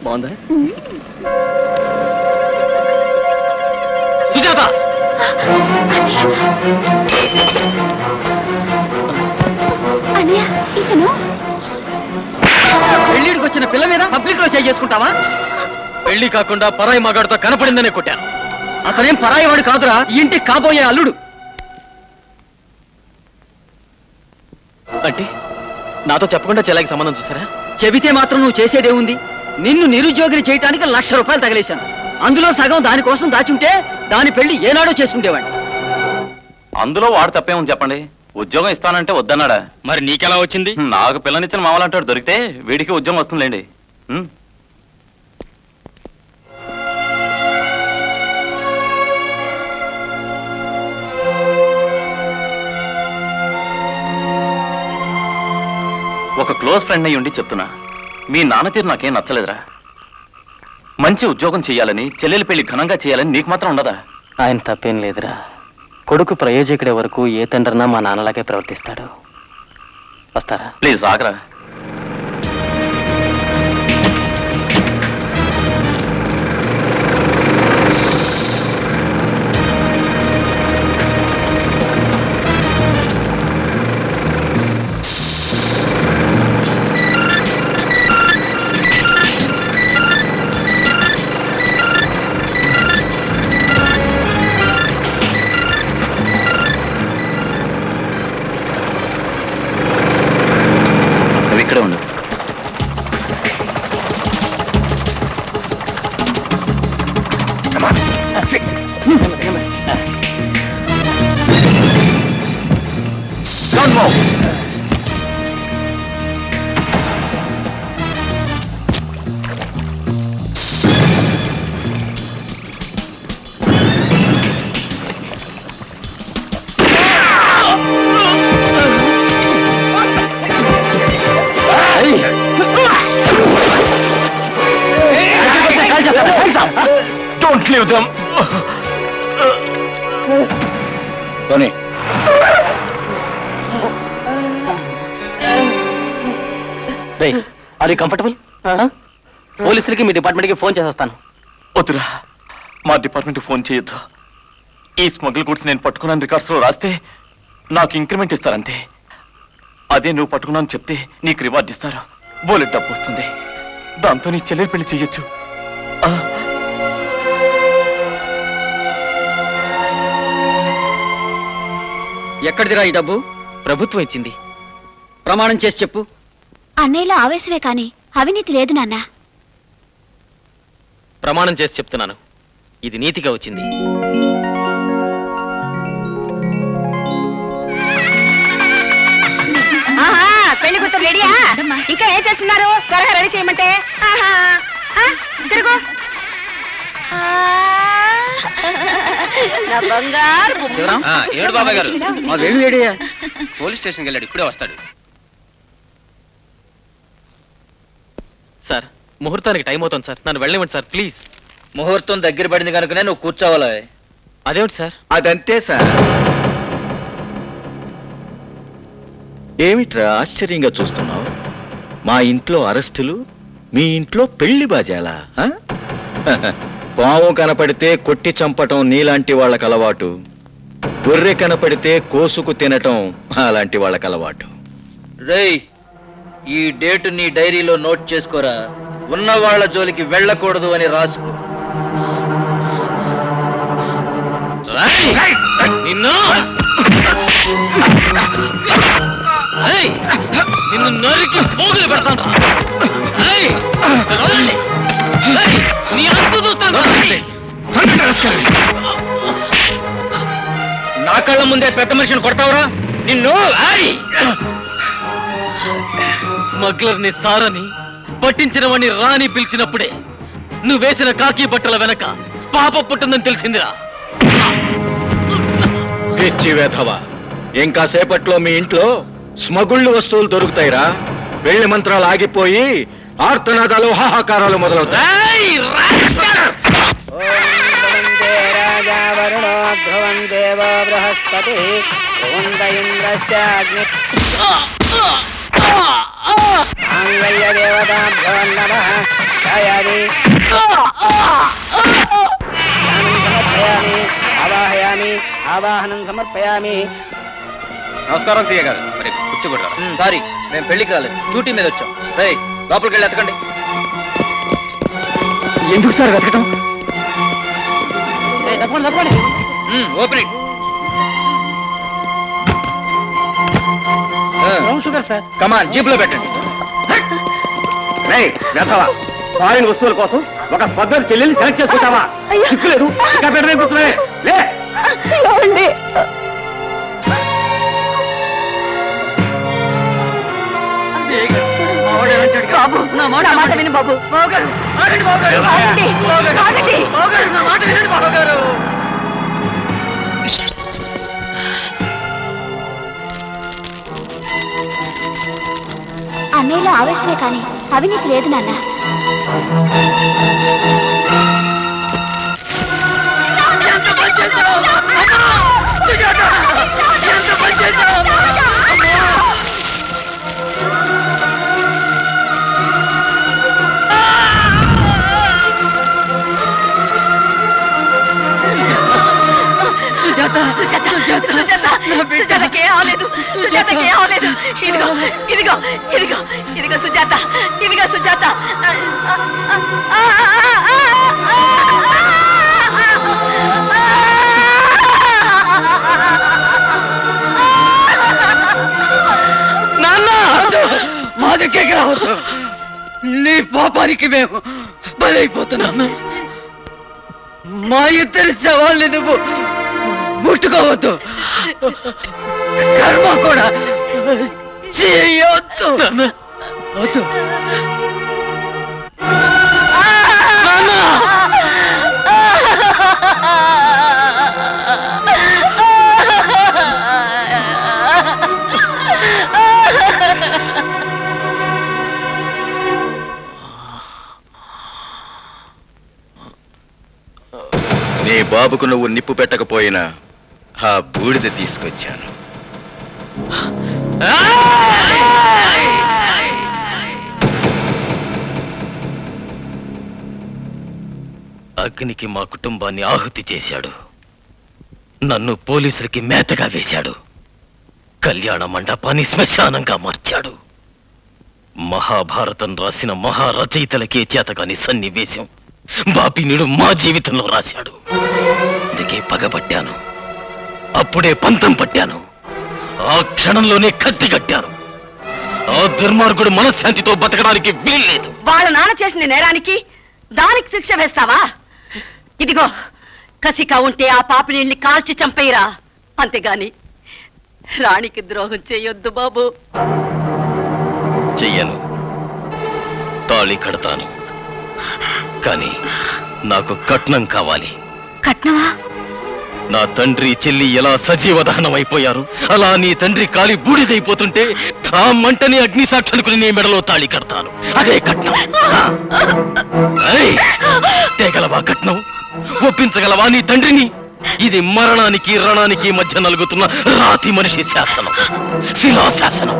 బాగుందా? సుజాత, పెళ్లిడికి వచ్చిన పిల్ల మీద పబ్లిక్ లో చేసుకుంటావా? పెళ్లి కాకుండా పరాయి మగాడితో కనపడిందనే కొట్టాను. అతనేం పరాయి వాడు కాదురా, ఇంటికి కాబోయే అల్లుడు. అంటే నాతో చెప్పకుండా చెల్లాకి సంబంధం చూసారా? చెబితే మాత్రం నువ్వు చేసేదేముంది? నిన్ను నిరుద్యోగిని చేయటానికి 1,00,000 రూపాయలు తగిలేశాను. అందులో సగం దానికోసం దాచుంటే దాని పెళ్లి ఏనాడో చేసుకుంటేవాడిని. అందులో వాడు తప్పేమని చెప్పండి. ఉద్యోగం ఇస్తానంటే వద్దన్నాడా? మరి నీకెలా వచ్చింది? నాకు పిల్లనిచ్చిన మామలంటాడు దొరికితే వీడికి ఉద్యోగం వస్తుందిలేండి. ఒక క్లోజ్ ఫ్రెండ్ అయ్యి ఉండి చెప్తున్నా, మీ నాన్న తీరు నాకేం నచ్చలేదురా. మంచి ఉద్యోగం చేయాలని, చెల్లెలి పెళ్లి ఘనంగా చేయాలని నీకు మాత్రం ఉండదా? ఆయన తప్పేం లేదురా. కొడుకు ప్రయోజకుడే వరకు ఏ తండ్రినా మా నాన్నలాగే ప్రవర్తిస్తాడు. వస్తారా? ప్లీజ్ ఆగరా. ఇక్కడే ఉండు. Don't leave them. Tony. Hey, are you comfortable? పోలీసులకి మీ డిపార్ట్మెంట్కి ఫోన్ చేసేస్తాను. వద్దురా, మా డిపార్ట్మెంట్కి ఫోన్ చేయొద్దు. ఈ స్మగ్ల్ గుడ్స్ నేను పట్టుకున్నాను రికార్డ్స్లో రాస్తే నాకు ఇంక్రిమెంట్ ఇస్తారంతే. అదే నువ్వు పట్టుకున్నాను చెప్తే నీకు రివార్డ్ ఇస్తారు. బోలెట్ డబ్బు వస్తుంది. దాంతో నీ చెల్లెలు పెళ్లి చెయ్యొచ్చు. ఎక్కడిదిరా ఈ డబ్బు? ప్రభుత్వం ఇచ్చింది. ప్రమాణం చేసి చెప్పు. అన్నయ్యలో ఆవేశమే కాని అవినీతి లేదు నాన్న. ప్రమాణం చేసి చెప్తున్నాను, ఇది నీతిగా వచ్చింది. పెళ్లి కూతురు రెడీయా? ఇంకా ఏం చేస్తున్నారు? త్వరగా రెడీ చేయమంటే. తిరుగు. ఏడు బాబాయ్ గారు, మా వేణు రెడీయా? పోలీస్ స్టేషన్కి వెళ్ళాడు, ఇప్పుడే వస్తాడు. సార్, ముహూర్తానికి టైం అవుతుంది సార్, నన్ను వెళ్ళనివ్వండి సార్ ప్లీజ్. ముహూర్తం దగ్గర పడింది కనుకనే నువ్వు కూర్చోవాలా? అదేమిటి సార్? అదంతే సార్. ఏమిట్రా ఆశ్చర్యంగా చూస్తున్నావు? మా ఇంట్లో అరెస్టులు, మీ ఇంట్లో పెళ్లి బాజాలా? పాము కనపడితే కొట్టి చంపటం నీలాంటి వాళ్ళకి అలవాటు, గొర్రె కనపడితే కోసుకు తినటం అలాంటి వాళ్ళకి అలవాటు. రేయ్, ఈ డేటు నీ డైరీలో నోట్ చేసుకోరా. ఉన్న వాళ్ళ జోలికి వెళ్ళకూడదు అని రాసుకో. నిన్ను నిన్ను నరికి పోగులు పెడతాను. నీ అంతు చూస్తాను. నా కళ్ళ ముందే పెద్ద మనిషిని కొడతావురా నిన్ను? స్మగ్లర్ ని సారని పట్టించిన వాణ్ణి రాని పిలిచినప్పుడే నువ్వు వేసిన కాకి బట్టల వెనక పాప పుట్టిందని తెలిసిందిరా. పిచ్చి వెధవా, ఇంకా సేపట్లో మీ ఇంట్లో స్మగుళ్ళు వస్తువులు దొరుకుతాయిరా. పెళ్లి మంత్రాలు ఆగిపోయి ఆర్తనాదాలు హాహాకారాలు మొదలవుతాయి. ఆవాహనం సమర్పయామి. నమస్కారం సీఏ గారు. మరి కూర్చోకూడదా? సారీ, మేము పెళ్లికి రాలేదు, డ్యూటీ మీద వచ్చాం. రేయ్, లోపలికి వెళ్ళి ఎత్తకండి. ఎందుకు సార్ వెతకటం? తప్పండి తప్పండి. Open sugar sir. Come on, jeep లో పెట్టండి. ఫారిన్ వస్తువుల కోసం ఒక స్పర్ధను చెల్లెల్ని సెలెక్ట్ చేసుకుంటావా? చిక్కులేదు, ఇంకా పెట్టనే కూర్చున్నావే. లే బాబు, నా మాట విను బాబు. అన్నయ్యలో ఆవేశమే కానీ అవినీతి లేదు నాన్న. సుజాతకే అవలేదు, సుజాతకే అవలేదు. ఇదిగో ఇదిగో ఇదిగో ఇదిగో సుజాత, ఇదిగో సుజాత. మా దగ్గరికి రావద్దు, నీ పాపానికి మేము బలైపోతున్నాము. మా ఇద్దరి శవాల్ని నువ్వు ముట్టుకోవద్దు, కర్మ కూడా చేయొద్దు. వద్దు. నీ బాబుకు నువ్వు నిప్పు పెట్టకపోయినా ఆ బూడిద తీసుకొచ్చాను. అగ్నికి మా కుటుంబాన్ని ఆహుతి చేశాడు, నన్ను పోలీసులకి మేతగా వేశాడు, కళ్యాణ మండపాన్ని శ్మశానంగా మార్చాడు. మహాభారతం రాసిన మహారచయితలకే చేతగాని సన్నివేశం బాపినీడు మా జీవితంలో రాశాడు. అందుకే పగబట్టాను, అప్పుడే పంతం పట్టాను, ఆ క్షణంలోనే కత్తి కట్టాను. ఆ దుర్మార్గుడు మనశ్శాంతితో బతకడానికి వీల్లేదు. వాళ్ళ నాన్న చేసిన నేరానికి దానికి శిక్ష వేస్తావా? ఇదిగో, కసిగా ఉంటే ఆ పాపిని కాల్చి చంపేయరా, అంతేగాని రాణికి ద్రోహం చేయొద్దు బాబు. చెయ్యను, తాళి కడతాను, కానీ నాకు కట్నం కావాలి. కట్నమా? నా తండ్రి చెల్లి ఎలా సజీవ దహనం అయిపోయారు, అలా నీ తండ్రి కాలి బూడిదైపోతుంటే ఆ మంటని అగ్ని సాక్షులకు నీ మెడలో తాళి కడతాను. అదే కట్నం. తేగలవా కట్నం? ఒప్పించగలవా నీ తండ్రిని? ఇది మరణానికి రణానికి మధ్య నలుగుతున్న రాతి మనిషి శాసనం, శిలా శాసనం.